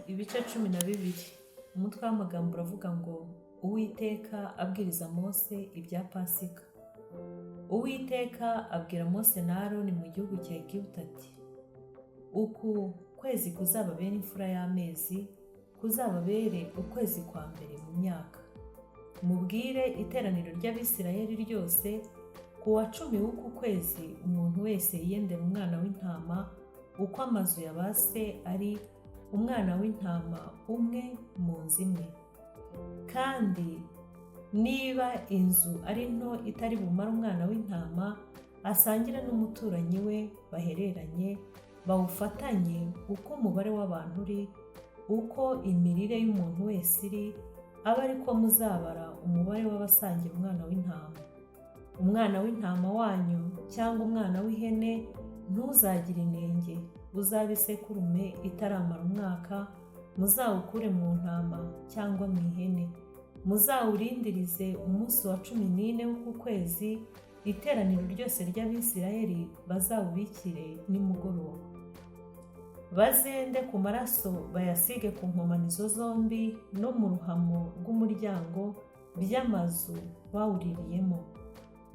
ibice 12. Umutwe w'amagambo uravuga ngo Uwiteka abwiriza Mose ibya Pasika. Uwiteka abwira Mose na Aroni mu gihugu cya Egiputa ati: uku kwezi kuzababera imfura y'amezi, kuzababere ukwezi kwa mbere mu myaka. Mubwire iteraniro ry'Abisirayeli ryose, ku wa 10 w'uku kwezi umuntu wese yiyendera umwana w'intama uko amazu ya ba se ari, umwana w'intama umwe mu nzu imwe. Kandi niba inzu ari nto itari bumara umwana w'intama, asangire n'umuturanyi we bahereranye, bawufatanye uko umubare w'abantu uri, uko imirire y'umuntu wese iri, abe ariko muzabara umubare w'abasangira umwana w'intama. Umwana w'intama wanyu cyangwa umwana w'ihene ntuzagire inenge, uzabe isekurume itaramara umwaka, muzawukure mu ntama cyangwa mu ihene. Muzawurindirize umunsi wa 14 w'uku kwezi, iteraniro ryose ry'Abisirayeli bazawubikire nimugoroba. Bazende ku maraso bayasige ku nkomanizo zombi no mu ruhamo rw'umuryango by'amazu bawuririyemo.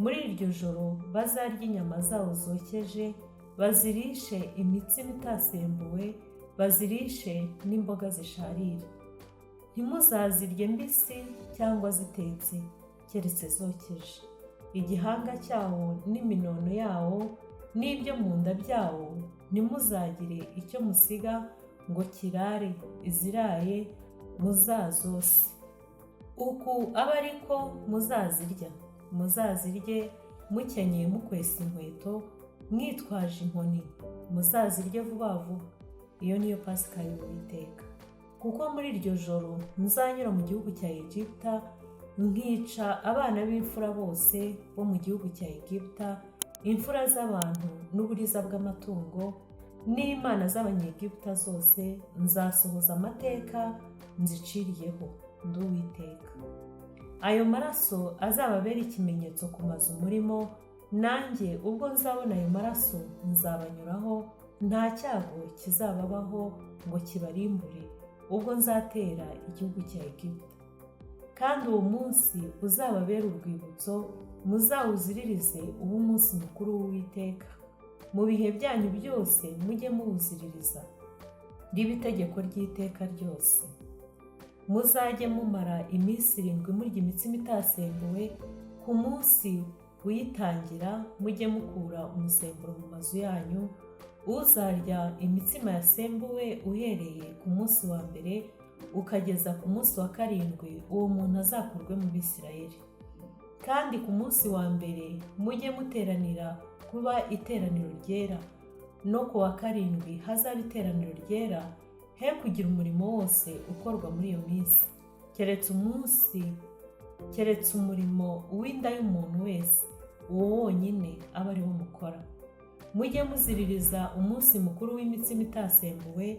Muri iryo joro bazarya inyama zawo zokeje, bazirishe imitsima itasembuwe, bazirishe n'imboga zisharira. Ntimuzazirye mbisi cyangwa zitetse, keretse zokeje. Igihanga cyawo n'iminono yawo n'ibyo mu nda byawo ntimuzagire icyo musiga ngo kirare, iziraye muzazose. Uku abe ariko muzazirya. Muzazirye mukenyeye mukwesa inkweto, mwitwaje inkoni. Muzazirye vuba vuba. Iyo niyo Pasika y'Uwiteka. Kuko muri iryo joro nzanyura mu gihugu cya Egiputa, nkica abana b'imfura bose bo mu gihugu cya Egiputa, imfura z'abantu n'uburiza bw'amatungo n'imana z'Abanyegiputa zose. Nzasohoza amateka nziciriyeho, ndi Uwiteka. Ayo maraso azababera ikimenyetso ku mazu murimo, nanjye ubwo nzabona ayo maraso nzabanyuraho, nta cyago kizababaho ngo kibarimbure ubwo nzatera igihugu cya Egiputa. Kandi uwo munsi uzababera urwibutso, muzawuziririze uwo munsi mukuru w'Uwiteka. Mu bihe byanyu byose mujye muwuziririza, ribe itegeko ry'iteka ryose. Muzajye mumara iminsi 7 murya imitsima itasembuwe. Ku munsi uyitangira mujye mukura umusemburo mu mazu yanyu. Uzarya imitsima yasembuwe uhereye ku munsi wa mbere ukageza ku munsi wa 7, uwo muntu azakurwe mu Bisirayeli. Kandi ku munsi wa mbere mujye muteranira kuba iteraniro ryera, no ku wa 7 hazaba iteraniro ryera, he kugira umurimo wose ukorwa muri iyo minsi, keretse umurimo w'inda y'umuntu wese, uwo wonyine aba ari wo mukora. Mujye muziririza umunsi mukuru w'imitsima itasembuwe,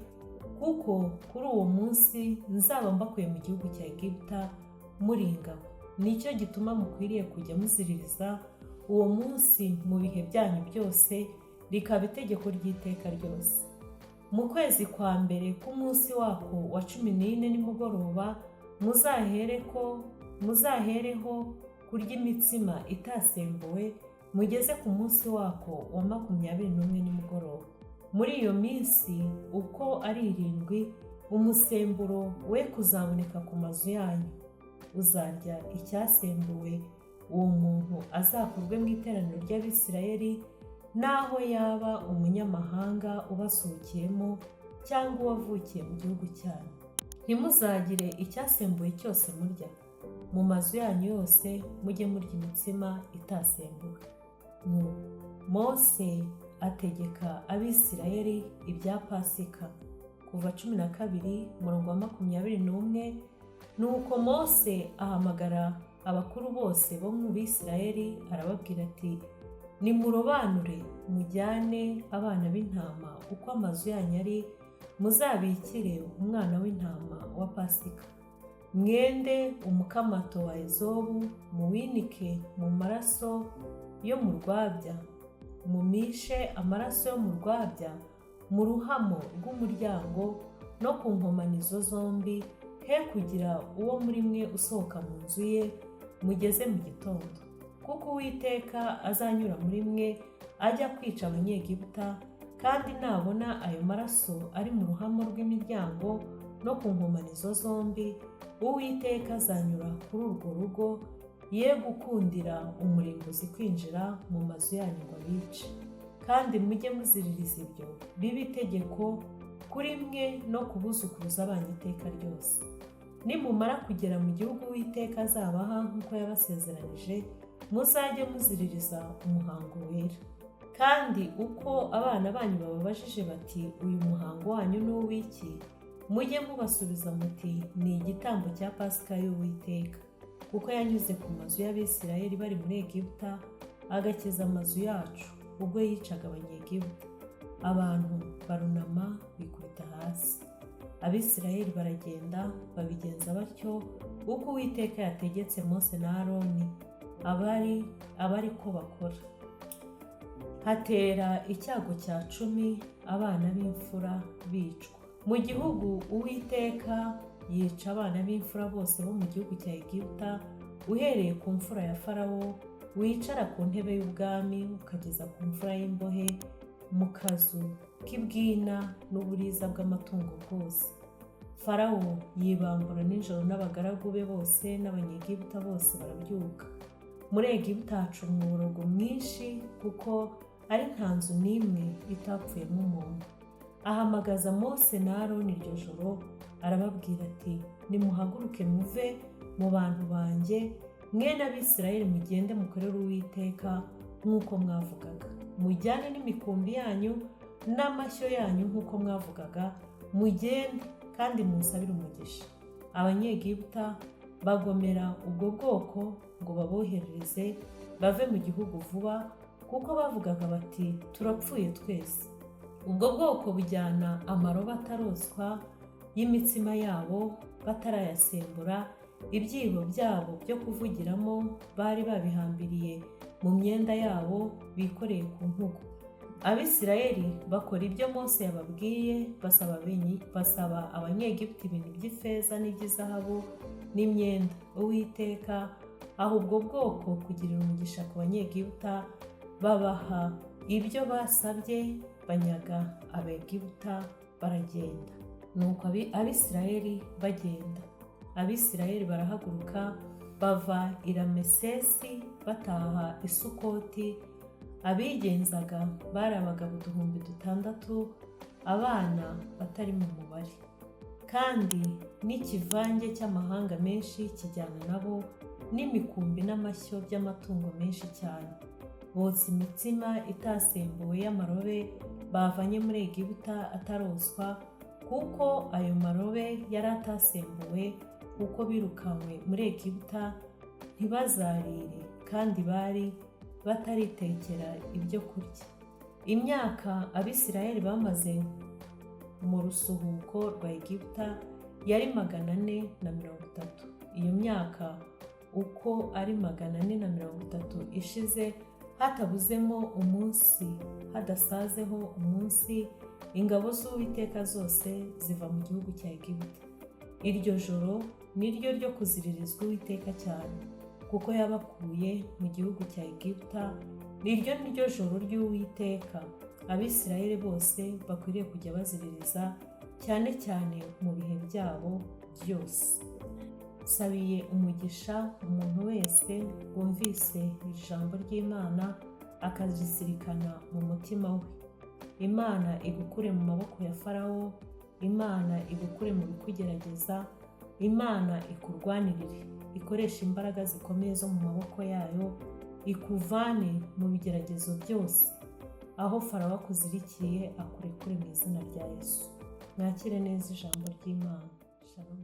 kuko kuri uwo munsi nzaba mbakuye mu gihugu cya Egiputa muri ingabo. Nicyo gituma mukwiriye kujya muziririza uwo munsi mu bihe byanyu byose, rikaba itegeko ry'iteka ryose. Mu kwezi kwa mbere k'umunsi wako wa 14 nimugoroba, muzahereho kurya imitsima itasembuwe, mugeze ku munsi wako wa 21 nimugoroba. Muri iyo minsi uko ari 7, umusemburo we kuzaboneka ku mazu yanyu. Uzarya icyasembuwe, uwo muntu azakurwe mu iteraniro ry'Abisirayeli, naho yaba umunyamahanga ubasukiyemo cyangwa uwavukiye mu gihugu cyanyu. Ntimuzagire icyasembuwe cyose murya. Mu mazu yanyu yose mujye murya imitsima itasembuwe. Mose ategeka Abisirayeli ibya Pasika. Kuva 12:21. Nuko Mose ahamagara abakuru bose bo mu Bisirayeli, arababwira ati: nimurobanure mujyane abana b'intama uko amazu yanyu ari, muzabikire umwana w'intama wa Pasika. Mwende umukamato wa ezobu, muwinike mu maraso yo mu rwabya, mumishe amaraso yo mu rwabya mu ruhamo rw'umuryango no ku nkomanizo zombi, he kugira uwo muri mwe usohoka mu nzu ye mugeze mu gitondo, kuko Uwiteka azanyura muri mwe ajya kwica Abanyegiputa, kandi nabona ayo maraso ari mu ruhamo rw'imiryango no ku nkomanizo zombi, Uwiteka azanyura kuri urwo rugo, ye gukundira umurimbuzi kwinjira mu mazu yanyu ngo abice. Kandi mujye muziririza ibyo bibe itegeko kuri mwe no ku buzukuruza banyu iteka ryose. Nimumara kugera mu gihugu Uwiteka azabaha nk'uko yabasezeranije, muzajye muziririza umuhango wera. Kandi uko abana banyu bababajije bati uyu muhango wanyu ni uw'iki, mujye mubasubiza muti ni igitambo cya Pasika y'Uwiteka, kuko yanyuze ku mazu y'Abisirayeli bari muri Egiputa agakiza amazu yacu ubwo yicaga Abanyegiputa. Abantu barunama bikubita hasi. Abisirayeli baragenda babigenza batyo uko Uwiteka yategetse Mose na Aroni, abari ko bakora. Hatera icyago cya 10 abana b'imfura bicwa. Mu gihugu Uwiteka yica abana b'imfura bose bo mu gihugu cya Egiputa, uhereye ku mfura ya Farawo wicara ku ntebe y'ubwami ukageza ku mfura y'imbohe mu kazu k'ibwina n'uburiza bw'amatungo bwose. Farawo yibambura nijoro n'abagaragu be bose n'Abanyegiputa bose barabyuka. Muri Egiputa haca umuborogo mwinshi, kuko ari nta nzu n'imwe itapfuyemo umuntu. Ahamagaza Mose na Aroni iryo joro, arababwira ati nimuhaguruke muve mu bantu banjye, mwe n'Abisirayeli mugende mukorere Uwiteka nk'uko mwavugaga. Mujyane n'imikumbi yanyu n'amashyo yanyu nk'uko mwavugaga, mugende kandi musabire umugisha. Abanyegiputa bagomera ubwo bwoko ngo baboherereze bave mu gihugu vuba, kuko bavugaga bati turapfuye twese. Ubwo bwoko bujyana amarobo ataroswa y'imitsima yabo batarayasembura, ibyibo byabo byo kuvugiramo bari babihambiriye mu myenda yabo bikoreye ku ntugu. Abisirayeli bakora ibyo Mose yababwiye, basaba Abanyegiputa ibintu by'ifeza n'iby'izahabu n'imyenda. Uwiteka aha ubwo bwoko kugirira umugisha ku Banyegiputa, babaha ibyo basabye, banyaga Abegiputa baragenda. Nuko Abisirayeli bagenda. Abisirayeli barahaguruka bava i Ramesesi bataha i Sukoti. Abigenzaga bari abagabo 6,000, abana batari mu mubare. Kandi n'ikivange cy'amahanga menshi kijyana nabo, n'imikumbi n'amashyo by'amatungo menshi cyane. Botsa imitsima itasembuwe y'amarobe bavanye muri Egiputa ataroswa, kuko ayo marobe yari atasembuwe, kuko birukanywe muri Egiputa ntibazarire, kandi bari bataritekera ibyo kurya. Imyaka Abisirayeli bamaze mu rusuhuko rwa Egiputa yari 430. Iyo myaka uko ari 430 ishize, hatabuzemo umunsi, hadasazeho umunsi, ingabo z'Uwiteka zose ziva mu gihugu cya Egiputa. Iryo joro niryo ryo kuziririzwa Uwiteka cyane, kuko yabakuye mu gihugu cya Egiputa. Niryo joro ry'Uwiteka Abisirayeli bose bakwiriye kujya baziririza, cyane cyane mu bihe byabo byose. Sabiye umugisha umuntu wese wumvise ijambo ry'Imana akarizirikana mu mutima we. Imana igukure mu maboko ya Farawo, Imana igukure mu bikugerageza, Imana ikurwanirire, ikoresha imbaraga zikomeye zo mu maboko yayo, ikuvane mu bigeragezo byose. Aho Farawo akuzirikiye akurekure mu izina rya Yesu. Mwakire neza ijambo ry'Imana. Shalom.